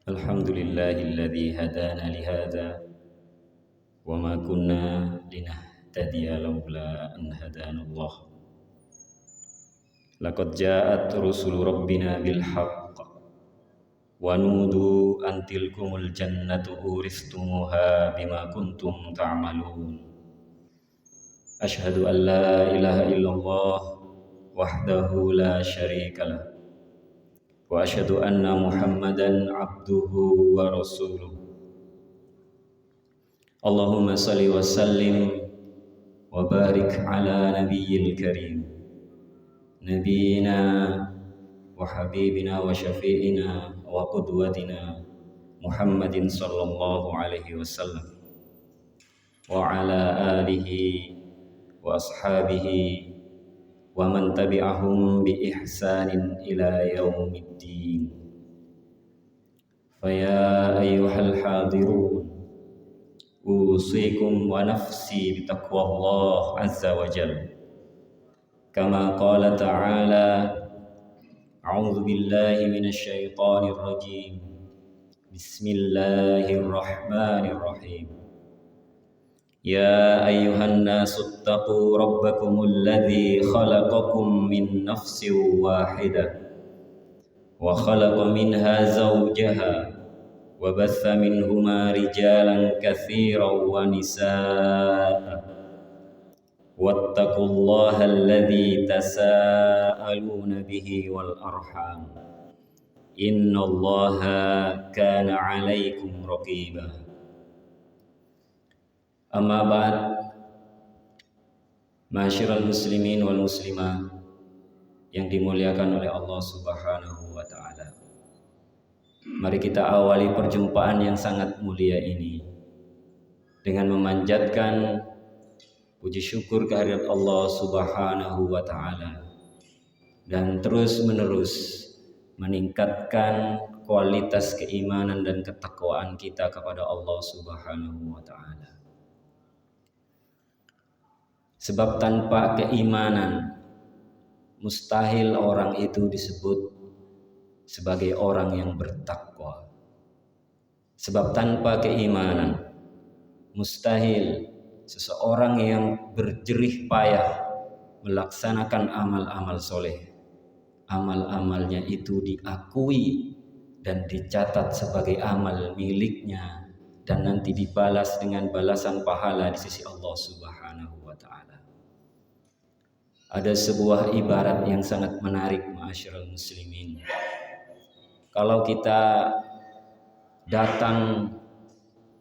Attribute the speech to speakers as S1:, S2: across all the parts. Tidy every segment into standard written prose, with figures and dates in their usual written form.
S1: الحمد لله الذي هدانا لهذا وما كنا لنهتدي لولا أن هدانا الله لقد جاءت رسل ربنا بالحق ونودوا أن تلكم الجنة أورثتموها بما كنتم تعملون أشهد أن لا إله إلا الله وحده لا شريك له وأشهد أن محمدًا عبده ورسوله اللهم صل وسلم وبارك على نبي الكريم نبينا وحبيبنا وشفيعنا وقدوتنا محمد صلى الله عليه وسلم وعلى آله وأصحابه ومن تبعهم بإحسان إلى يوم الدين فيا أيها الحاضرون أوصيكم ونفسي بتقوى الله عز وجل كما قال تعالى أعوذ بالله من الشيطان الرجيم بسم الله الرحمن الرحيم يا أيها الناس اتقوا ربكم الذي خلقكم من نفس واحدة وخلق منها زوجها وبث منهما رجالا كثيرا ونساء واتقوا الله الذي تساءلون به والأرحام إن الله كان عليكم رقيبا Amma ba'd, ma'asyiral muslimin wal muslimat yang dimuliakan oleh Allah Subhanahu wa taala. Mari kita awali perjumpaan yang sangat mulia ini dengan memanjatkan puji syukur kehadirat Allah Subhanahu wa taala dan terus-menerus meningkatkan kualitas keimanan dan ketakwaan kita kepada Allah Subhanahu wa taala. Sebab tanpa keimanan mustahil orang itu disebut sebagai orang yang bertakwa. Sebab tanpa keimanan mustahil seseorang yang berjerih payah melaksanakan amal-amal soleh, amal-amalnya itu diakui dan dicatat sebagai amal miliknya dan nanti dibalas dengan balasan pahala di sisi Allah Subhanahu wa taala. Ada sebuah ibarat yang sangat menarik, ma'asyiral muslimin. Kalau kita datang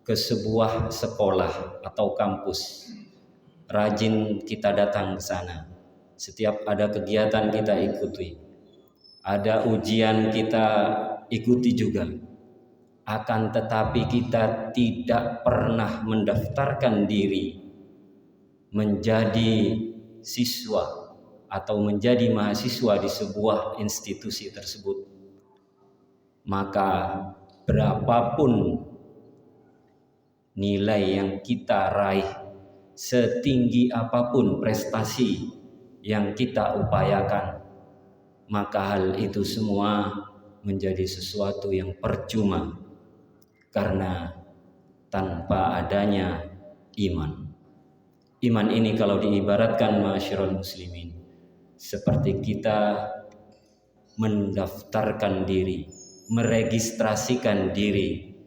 S1: ke sebuah sekolah atau kampus, rajin kita datang ke sana. Setiap ada kegiatan kita ikuti, ada ujian kita ikuti juga. Akan tetapi kita tidak pernah mendaftarkan diri menjadi siswa atau menjadi mahasiswa di sebuah institusi tersebut, maka berapapun nilai yang kita raih, setinggi apapun prestasi yang kita upayakan, maka hal itu semua menjadi sesuatu yang percuma karena tanpa adanya iman. Iman ini kalau diibaratkan, ma'asyiral muslimin, seperti kita mendaftarkan diri, meregistrasikan diri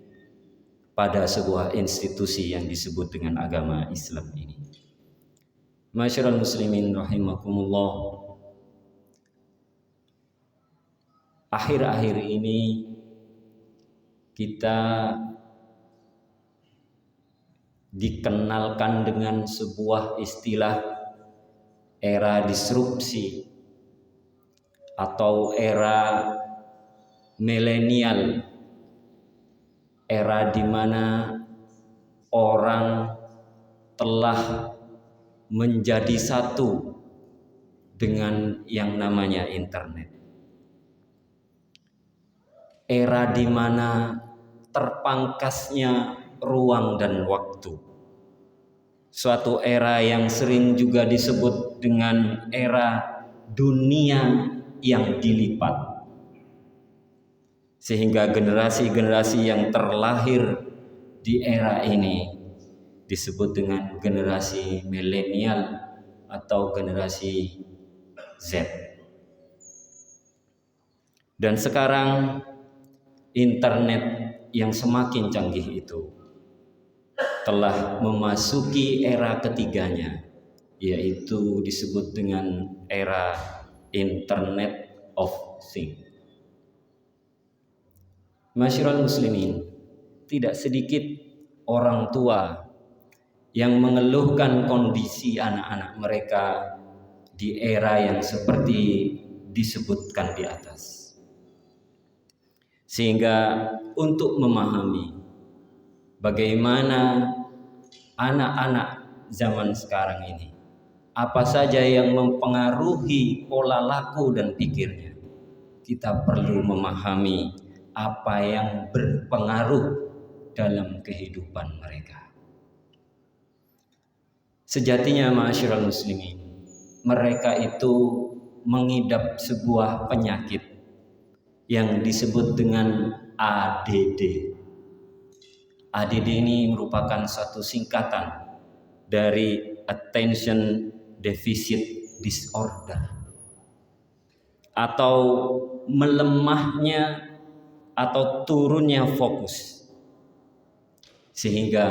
S1: pada sebuah institusi yang disebut dengan agama Islam ini. Ma'asyiral muslimin rahimakumullah, akhir-akhir ini kita dikenalkan dengan sebuah istilah era disrupsi atau era milenial, era di mana orang telah menjadi satu dengan yang namanya internet. Era di mana terpangkasnya ruang dan waktu. Suatu era yang sering juga disebut dengan era dunia yang dilipat. Sehingga generasi-generasi yang terlahir di era ini disebut dengan generasi milenial atau generasi Z. Dan sekarang internet yang semakin canggih itu telah memasuki era ketiganya, yaitu disebut dengan era Internet of Things. Masyarul muslimin, tidak sedikit orang tua yang mengeluhkan kondisi anak-anak mereka di era yang seperti disebutkan di atas. Sehingga untuk memahami bagaimana anak-anak zaman sekarang ini, apa saja yang mempengaruhi pola laku dan pikirnya, kita perlu memahami apa yang berpengaruh dalam kehidupan mereka. Sejatinya ma'asyiral muslimin, mereka itu mengidap sebuah penyakit yang disebut dengan ADD. ADD ini merupakan satu singkatan dari Attention Deficit Disorder, atau melemahnya atau turunnya fokus, sehingga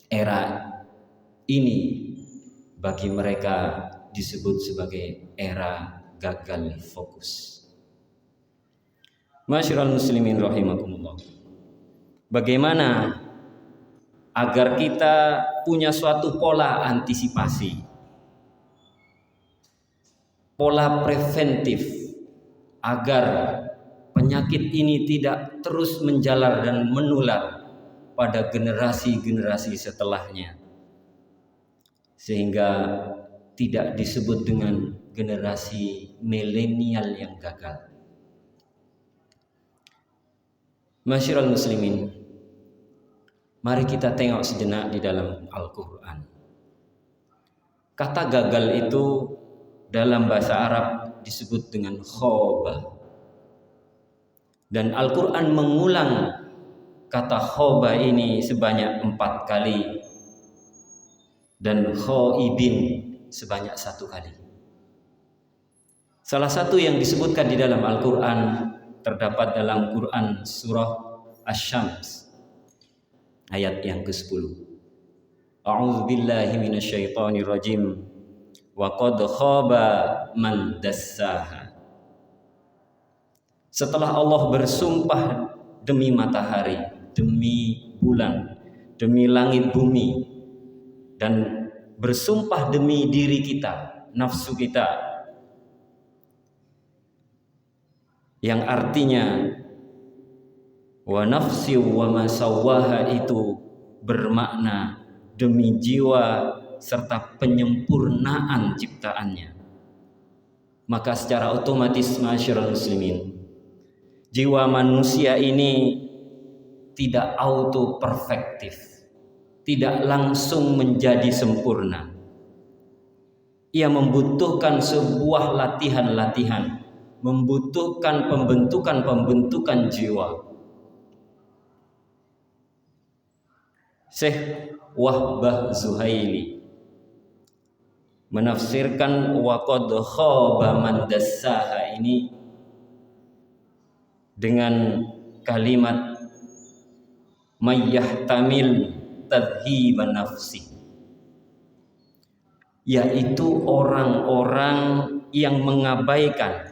S1: era ini bagi mereka disebut sebagai era gagal fokus. Masyarul muslimin rahimakumullah, bagaimana agar kita punya suatu pola antisipasi, pola preventif, agar penyakit ini tidak terus menjalar dan menular pada generasi-generasi setelahnya, sehingga tidak disebut dengan generasi milenial yang gagal. Masyarul muslimin, mari kita tengok sejenak di dalam Al-Quran. Kata gagal itu dalam bahasa Arab disebut dengan khoba. Dan Al-Quran mengulang kata khoba ini sebanyak 4 kali dan khoibin sebanyak 1 kali. Salah satu yang disebutkan di dalam Al-Quran terdapat dalam Quran surah Asy-Syams ayat yang ke-10. A'udzu billahi minasyaitonir rajim. Wa qad khaba man dassaha. Setelah Allah bersumpah demi matahari, demi bulan, demi langit bumi, dan bersumpah demi diri kita, nafsu kita, yang artinya wa nafsi wa ma sawwaha, itu bermakna demi jiwa serta penyempurnaan ciptaannya. Maka secara otomatis masyarul muslimin, jiwa manusia ini tidak auto perfektif, tidak langsung menjadi sempurna. Ia membutuhkan sebuah latihan-latihan, membutuhkan pembentukan jiwa. Syekh Wahbah Zuhaili menafsirkan wa qad khaba man dassaha ini dengan kalimat mayyahtamil tadhiban nafsi, yaitu orang-orang yang mengabaikan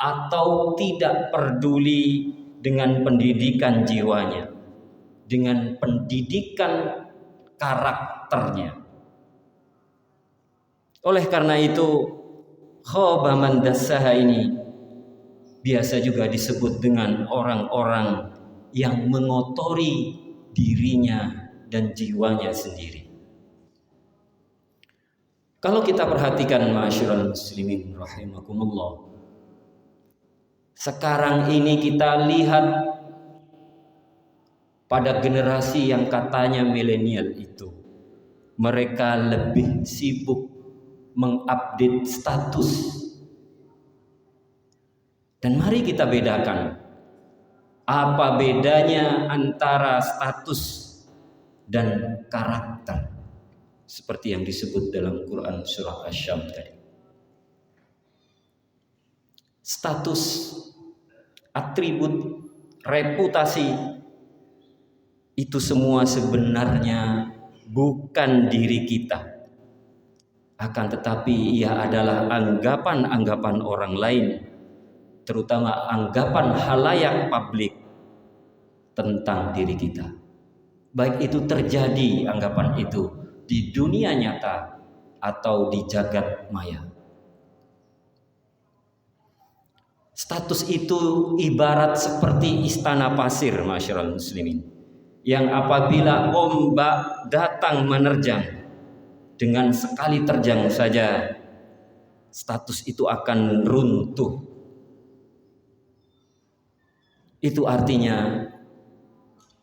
S1: atau tidak peduli dengan pendidikan jiwanya, dengan pendidikan karakternya. Oleh karena itu, khaba man dassaha ini biasa juga disebut dengan orang-orang yang mengotori dirinya dan jiwanya sendiri. Kalau kita perhatikan ma'asyiral muslimin rahimakumullah, sekarang ini kita lihat pada generasi yang katanya milenial itu, mereka lebih sibuk mengupdate status. Dan mari kita bedakan Apa bedanya antara status dan karakter? Seperti yang disebut dalam Quran surah Asy-Syams tadi. Status, atribut, reputasi, itu semua sebenarnya bukan diri kita. Akan tetapi ia adalah anggapan-anggapan orang lain, terutama anggapan halayak publik tentang diri kita. Baik itu terjadi anggapan itu di dunia nyata atau di jagat maya. Status itu ibarat seperti istana pasir, masyarul muslimin, yang apabila ombak datang menerjang, dengan sekali terjang saja status itu akan runtuh. Itu artinya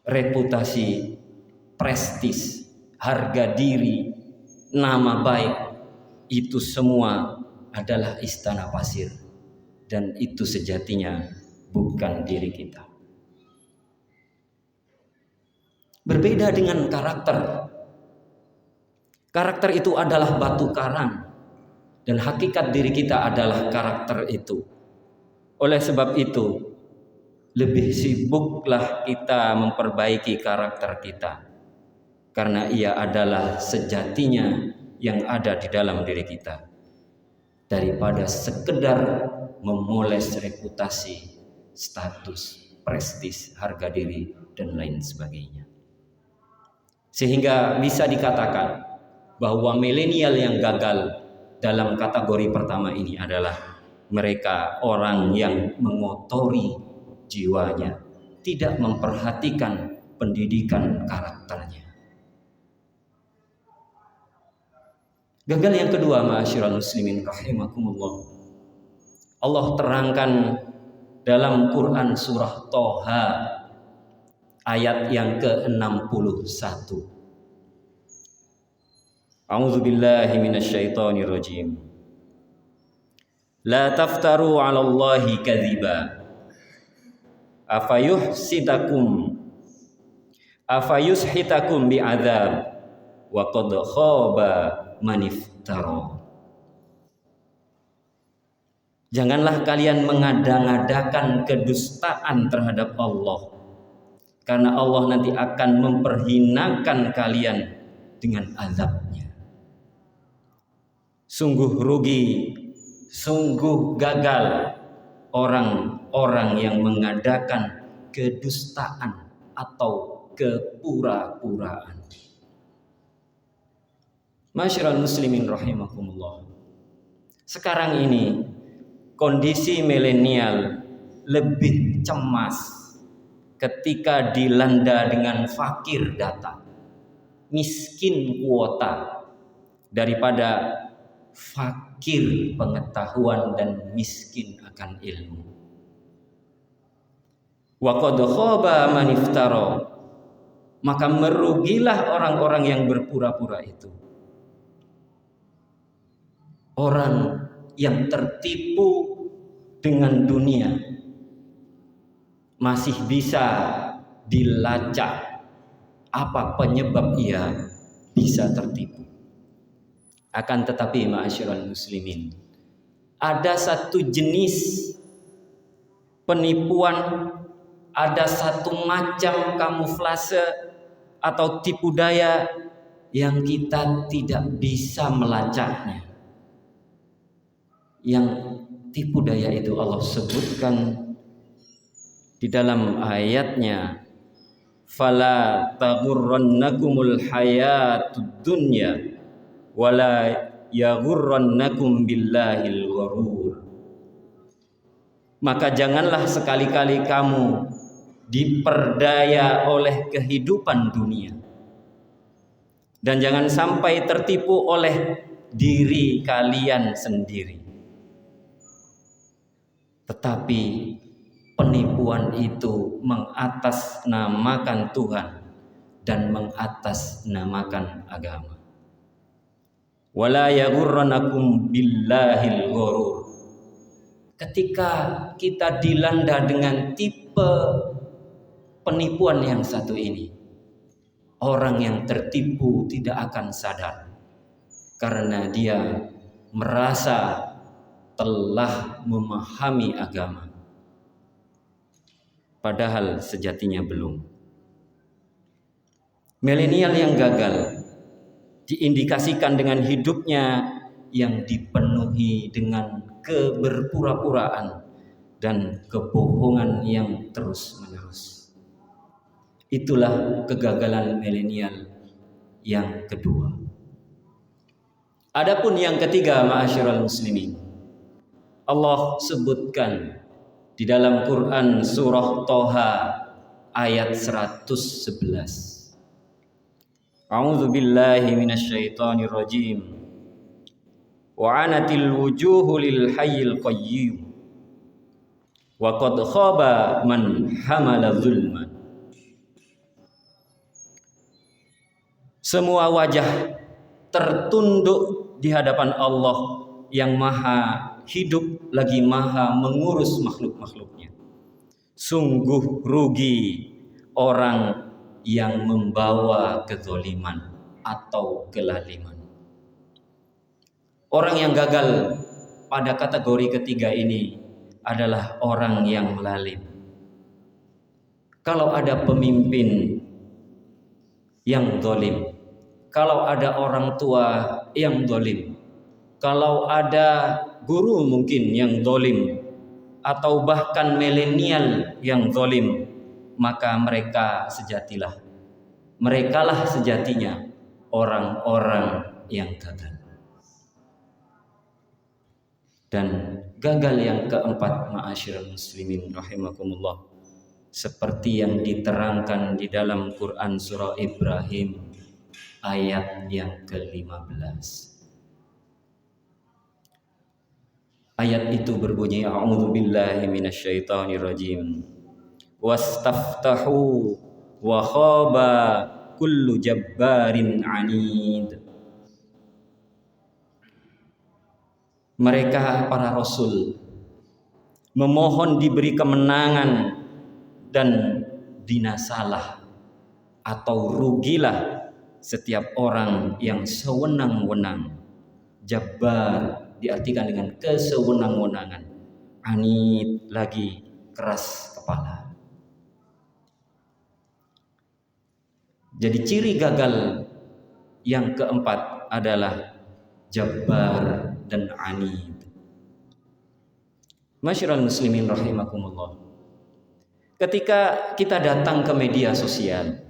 S1: reputasi, prestis, harga diri, nama baik, itu semua adalah istana pasir, dan itu sejatinya bukan diri kita. Berbeda dengan karakter. Karakter itu adalah batu karang, dan hakikat diri kita adalah karakter itu. Oleh sebab itu, lebih sibuklah kita memperbaiki karakter kita, karena ia adalah sejatinya yang ada di dalam diri kita, daripada sekedar memoles reputasi, status, prestis, harga diri, dan lain sebagainya. Sehingga bisa dikatakan bahwa milenial yang gagal dalam kategori pertama ini adalah mereka orang yang mengotori jiwanya, tidak memperhatikan pendidikan karakternya. Gagal yang kedua, ma'asyiral muslimin rahimakumullah, Allah terangkan dalam Quran surah Toha ayat yang ke-61. A'udzubillahi minasyaitonir rajim. La taftaru 'alallahi kadziba. Afayushitakum bi'adzab wa qad khaba man iftara. Janganlah kalian mengada-ngadakan kedustaan terhadap Allah, karena Allah nanti akan memperhinakan kalian dengan azabnya. Sungguh rugi, sungguh gagal orang-orang yang mengadakan kedustaan atau kepura-puraan. Masyarul muslimin rahimakumullah. Sekarang ini kondisi milenial lebih cemas ketika dilanda dengan fakir data, miskin kuota, daripada fakir pengetahuan dan miskin akan ilmu. Wa qad khaba man iftara, maka merugilah orang-orang yang berpura-pura itu. Orang yang tertipu dengan dunia masih bisa dilacak apa penyebab ia bisa tertipu. Akan tetapi ma'asyiral muslimin, ada satu jenis penipuan, ada satu macam kamuflase atau tipu daya yang kita tidak bisa melacaknya. Yang tipu daya itu Allah sebutkan di dalam ayatnya, fala taghurrannakumul hayatud dunya wala yaghurrannakum billahil gharur. Maka janganlah sekali-kali kamu diperdaya oleh kehidupan dunia, dan jangan sampai tertipu oleh diri kalian sendiri. Tetapi penipuan itu mengatasnamakan Tuhan dan mengatasnamakan agama. Wala yaghurrannakum billahil gharur. Ketika kita dilanda dengan tipe penipuan yang satu ini. Orang yang tertipu tidak akan sadar karena dia merasa telah memahami agama, padahal sejatinya belum. Milenial yang gagal diindikasikan dengan hidupnya yang dipenuhi dengan keberpura-puraan dan kebohongan yang terus-menerus. Itulah kegagalan milenial yang kedua. Adapun yang ketiga, ma'asyiral muslimin, Allah sebutkan di dalam Quran surah Toha ayat 111. A'udzu billahi minasyaitonir rajim. Wa anatil wujuhu lil hayyil qayyum. Wa qad khaba man hamala zulman. Semua wajah tertunduk di hadapan Allah yang maha hidup lagi maha mengurus makhluk-makhluknya. Sungguh rugi orang yang membawa kezaliman atau kelaliman. Orang yang gagal pada kategori ketiga ini adalah orang yang lalim. Kalau ada pemimpin yang zalim, kalau ada orang tua yang zalim, kalau ada guru mungkin yang zalim, atau bahkan milenial yang zalim, maka merekalah sejatinya orang-orang yang gagal. Dan gagal yang keempat, ma'asyiral muslimin rahimakumullah, seperti yang diterangkan di dalam Quran surah Ibrahim ayat yang ke-15. Ayat itu berbunyi, a'udzu billahi minasyaitonir rajim. Wastaftahu wa khaba kullu jabbarin anid. Mereka para rasul memohon diberi kemenangan dan binasalah atau rugilah setiap orang yang sewenang-wenang. Jabbar diartikan dengan kesewenang-wenangan. Anid lagi keras kepala. Jadi ciri gagal yang keempat adalah jabbar dan anid. Masyiral muslimin rahimakumullah. Ketika kita datang ke media sosial,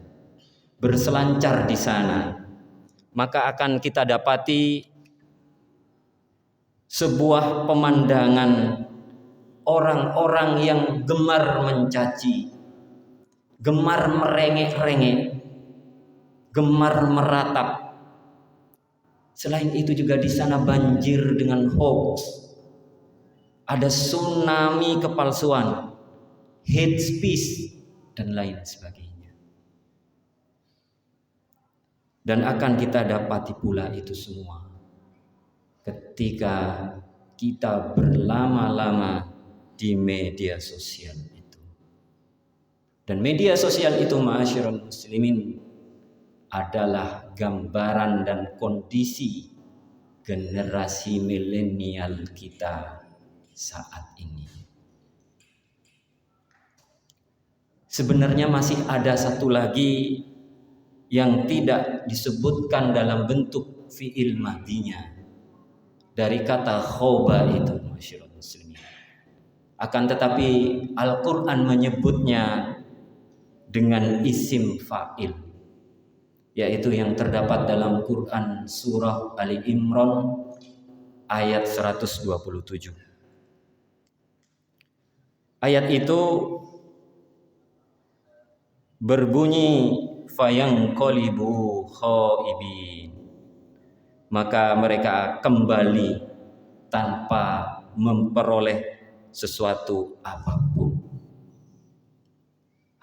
S1: berselancar di sana, maka akan kita dapati sebuah pemandangan orang-orang yang gemar mencaci, gemar merengek-rengek, gemar meratap. Selain itu juga di sana banjir dengan hoax. Ada tsunami kepalsuan, hate speech dan lain sebagainya. Dan akan kita dapati pula itu semua ketika kita berlama-lama di media sosial itu. Dan media sosial itu, ma'asyiral muslimin, adalah gambaran dan kondisi generasi milenial kita saat ini. Sebenarnya masih ada satu lagi yang tidak disebutkan dalam bentuk fi'il madinya dari kata khoba itu, masyiral muslimin. Akan tetapi Al-Quran menyebutnya dengan isim fa'il, yaitu yang terdapat dalam Quran surah Ali Imran ayat 127. Ayat itu berbunyi fayangqalibu khaibin, maka mereka kembali tanpa memperoleh sesuatu apapun.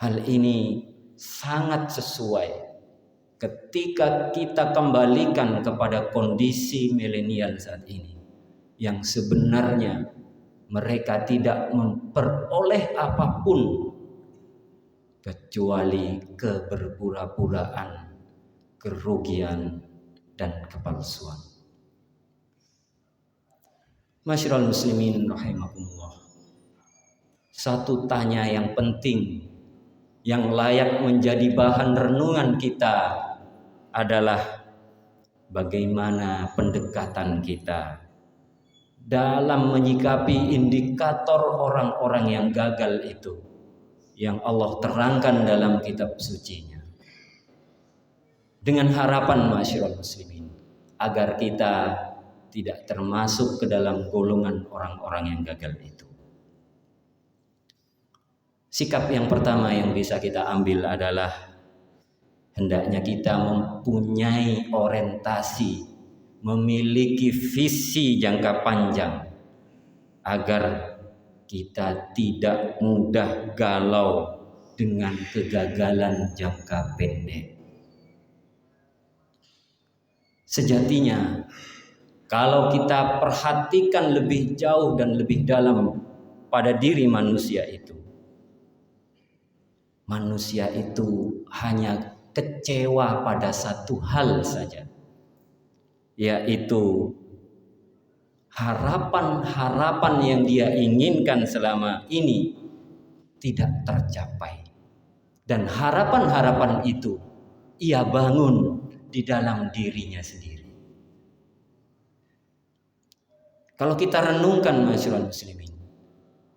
S1: Hal ini sangat sesuai ketika kita kembalikan kepada kondisi milenial saat ini, yang sebenarnya mereka tidak memperoleh apapun kecuali keberpura-puraan, kerugian, dan kepalsuan. Masyiral muslimin rahimakumullah. Satu tanya yang penting yang layak menjadi bahan renungan kita adalah bagaimana pendekatan kita dalam menyikapi indikator orang-orang yang gagal itu yang Allah terangkan dalam kitab sucinya. Dengan harapan masyiral muslimin agar kita tidak termasuk ke dalam golongan orang-orang yang gagal itu. Sikap yang pertama yang bisa kita ambil adalah hendaknya kita mempunyai orientasi, memiliki visi jangka panjang agar kita tidak mudah galau dengan kegagalan jangka pendek. Sejatinya, kalau kita perhatikan lebih jauh dan lebih dalam pada diri manusia itu hanya kecewa pada satu hal saja, yaitu harapan-harapan yang dia inginkan selama ini tidak tercapai. Dan harapan-harapan itu ia bangun di dalam dirinya sendiri. Kalau kita renungkan masyarakat muslimin,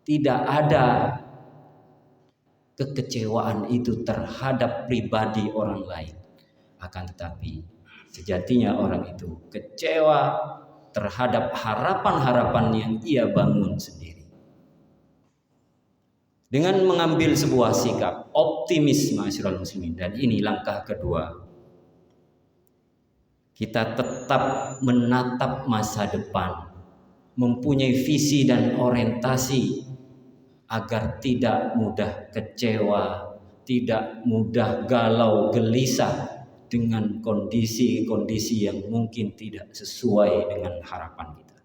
S1: tidak ada kekecewaan itu terhadap pribadi orang lain. Akan tetapi sejatinya orang itu kecewa terhadap harapan-harapan yang ia bangun sendiri. Dengan mengambil sebuah sikap optimis masyarakat muslimin, dan ini langkah kedua, kita tetap menatap masa depan, mempunyai visi dan orientasi agar tidak mudah kecewa, tidak mudah galau gelisah dengan kondisi-kondisi yang mungkin tidak sesuai dengan harapan kita.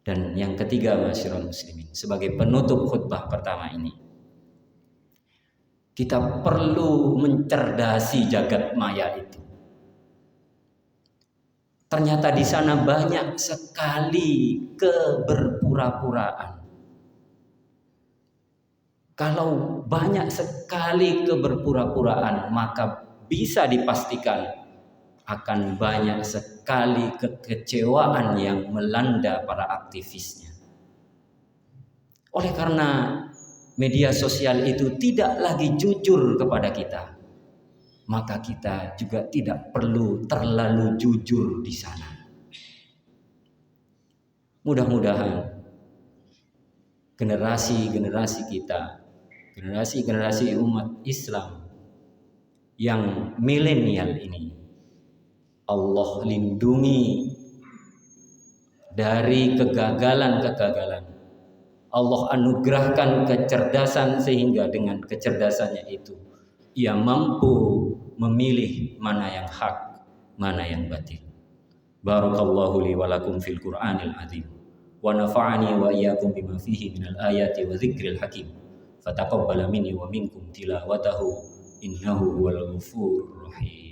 S1: Dan yang ketiga masyarakat muslimin, sebagai penutup khutbah pertama ini, kita perlu mencerdasi jagat maya itu. Ternyata di sana banyak sekali keberpura-puraan. Kalau banyak sekali keberpura-puraan, maka bisa dipastikan akan banyak sekali kekecewaan yang melanda para aktivisnya. Oleh karena media sosial itu tidak lagi jujur kepada kita, maka kita juga tidak perlu terlalu jujur di sana. Mudah-mudahan generasi-generasi kita, generasi-generasi umat Islam yang milenial ini, Allah lindungi dari kegagalan-kegagalan. Allah anugerahkan kecerdasan sehingga dengan kecerdasannya itu ia mampu memilih mana yang hak, mana yang batil. Barakallahu li wa lakum fil Qur'anil azim. Wa nafa'ani wa iyyakum bima fihi minal ayati wa dzikril hakim. Fataqabbala minni wa minkum tilawatahu innahu huwal ghafurur rahim.